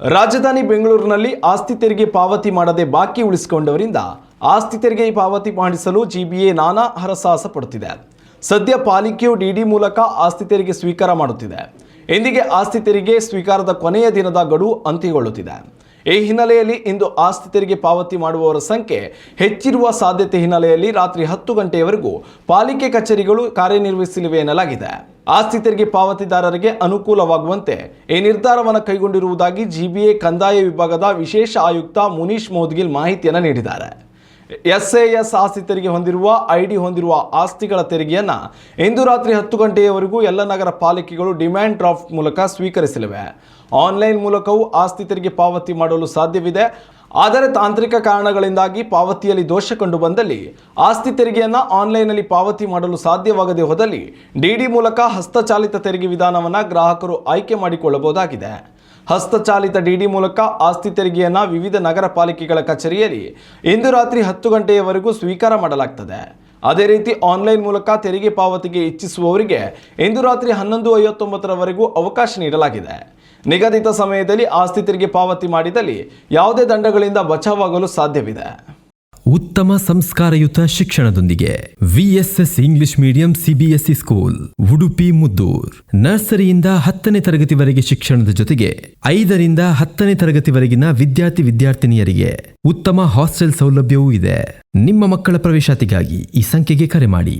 ರಾಜಧಾನಿ ಬೆಂಗಳೂರಿನಲ್ಲಿ ಆಸ್ತಿ ತೆರಿಗೆ ಪಾವತಿ ಮಾಡದೆ ಬಾಕಿ ಉಳಿಸಿಕೊಂಡವರಿಂದ ಆಸ್ತಿ ತೆರಿಗೆ ಪಾವತಿ ಮಾಡಿಸಲು ಜಿಬಿಎ ನಾನಾ ಹರಸಾಹಸ ಪಡುತ್ತಿದೆ. ಸದ್ಯ ಪಾಲಿಕೆಯು ಡಿಡಿ ಮೂಲಕ ಆಸ್ತಿ ತೆರಿಗೆ ಸ್ವೀಕಾರ ಮಾಡುತ್ತಿದೆ. ಇಂದಿಗೆ ಆಸ್ತಿ ತೆರಿಗೆ ಸ್ವೀಕಾರದ ಕೊನೆಯ ದಿನದ ಗಡುವು ಅಂತ್ಯಗೊಳ್ಳುತ್ತಿದೆ. ಈ ಹಿನ್ನೆಲೆಯಲ್ಲಿ ಇಂದು ಆಸ್ತಿ ತೆರಿಗೆ ಪಾವತಿ ಮಾಡುವವರ ಸಂಖ್ಯೆ ಹೆಚ್ಚಿರುವ ಸಾಧ್ಯತೆ ಹಿನ್ನೆಲೆಯಲ್ಲಿ ರಾತ್ರಿ 10 ಗಂಟೆಯವರೆಗೂ ಪಾಲಿಕೆ ಕಚೇರಿಗಳು ಕಾರ್ಯನಿರ್ವಹಿಸಲಿವೆ ಎನ್ನಲಾಗಿದೆ. ಆಸ್ತಿ ತೆರಿಗೆ ಪಾವತಿದಾರರಿಗೆ ಅನುಕೂಲವಾಗುವಂತೆ ಈ ನಿರ್ಧಾರವನ್ನು ಕೈಗೊಂಡಿರುವುದಾಗಿ ಜಿಬಿಎ ಕಂದಾಯ ವಿಭಾಗದ ವಿಶೇಷ ಆಯುಕ್ತ ಮುನೀಶ್ ಮೋದ್ಗಿಲ್ ಮಾಹಿತಿಯನ್ನು ನೀಡಿದ್ದಾರೆ. ಎಸ್ಎಎಸ್ ಆಸ್ತಿ ತೆರಿಗೆ ಹೊಂದಿರುವ ಐಡಿ ಹೊಂದಿರುವ ಆಸ್ತಿಗಳ ತೆರಿಗೆಯನ್ನು ಇಂದು ರಾತ್ರಿ 10 ಗಂಟೆಯವರೆಗೂ ಎಲ್ಲ ನಗರ ಪಾಲಿಕೆಗಳು ಡಿಮ್ಯಾಂಡ್ ಡ್ರಾಫ್ಟ್ ಮೂಲಕ ಸ್ವೀಕರಿಸಲಿವೆ. ಆನ್ಲೈನ್ ಮೂಲಕವೂ ಆಸ್ತಿ ತೆರಿಗೆ ಪಾವತಿ ಮಾಡಲು ಸಾಧ್ಯವಿದೆ. ಆದರೆ ತಾಂತ್ರಿಕ ಕಾರಣಗಳಿಂದಾಗಿ ಪಾವತಿಯಲ್ಲಿ ದೋಷ ಕಂಡು ಬಂದಲ್ಲಿ ಆಸ್ತಿ ತೆರಿಗೆಯನ್ನು ಆನ್ಲೈನ್ನಲ್ಲಿ ಪಾವತಿ ಮಾಡಲು ಸಾಧ್ಯವಾಗದೆ ಹೋದಲ್ಲಿ ಡಿಡಿ ಮೂಲಕ ಹಸ್ತಚಾಲಿತ ತೆರಿಗೆ ವಿಧಾನವನ್ನು ಗ್ರಾಹಕರು ಆಯ್ಕೆ ಮಾಡಿಕೊಳ್ಳಬಹುದಾಗಿದೆ. ಹಸ್ತಚಾಲಿತ ಡಿಡಿ ಮೂಲಕ ಆಸ್ತಿ ತೆರಿಗೆಯನ್ನು ವಿವಿಧ ನಗರ ಪಾಲಿಕೆಗಳ ಕಚೇರಿಯಲ್ಲಿ ಇಂದು ರಾತ್ರಿ 10 ಗಂಟೆಯವರೆಗೂ ಸ್ವೀಕಾರ ಮಾಡಲಾಗ್ತದೆ. ಅದೇ ರೀತಿ ಆನ್ಲೈನ್ ಮೂಲಕ ತೆರಿಗೆ ಪಾವತಿಗೆ ಇಚ್ಛಿಸುವವರಿಗೆ ಇಂದು ರಾತ್ರಿ 11:59ರವರೆಗೂ ಅವಕಾಶ ನೀಡಲಾಗಿದೆ. ನಿಗದಿತ ಸಮಯದಲ್ಲಿ ಆಸ್ತಿ ತೆರಿಗೆ ಪಾವತಿ ಮಾಡಿದಲ್ಲಿ ಯಾವುದೇ ದಂಡಗಳಿಂದ ಬಚಾವಾಗಲು ಸಾಧ್ಯವಿದೆ. ಉತ್ತಮ ಸಂಸ್ಕಾರಯುತ ಶಿಕ್ಷಣದೊಂದಿಗೆ VSS English medium CBSE school Udupi Muddur. ನರ್ಸರಿಯಿಂದ 10ನೇ ತರಗತಿವರೆಗೆ ಶಿಕ್ಷಣದ ಜೊತೆಗೆ 5ರಿಂದ 10ನೇ ತರಗತಿವರೆಗಿನ ವಿದ್ಯಾರ್ಥಿನಿಯರಿಗೆ ಉತ್ತಮ ಹಾಸ್ಟೆಲ್ ಸೌಲಭ್ಯವೂ ಇದೆ. ನಿಮ್ಮ ಮಕ್ಕಳ ಪ್ರವೇಶಾತಿಗಾಗಿ ಈ ಸಂಖ್ಯೆಗೆ ಕರೆ ಮಾಡಿ.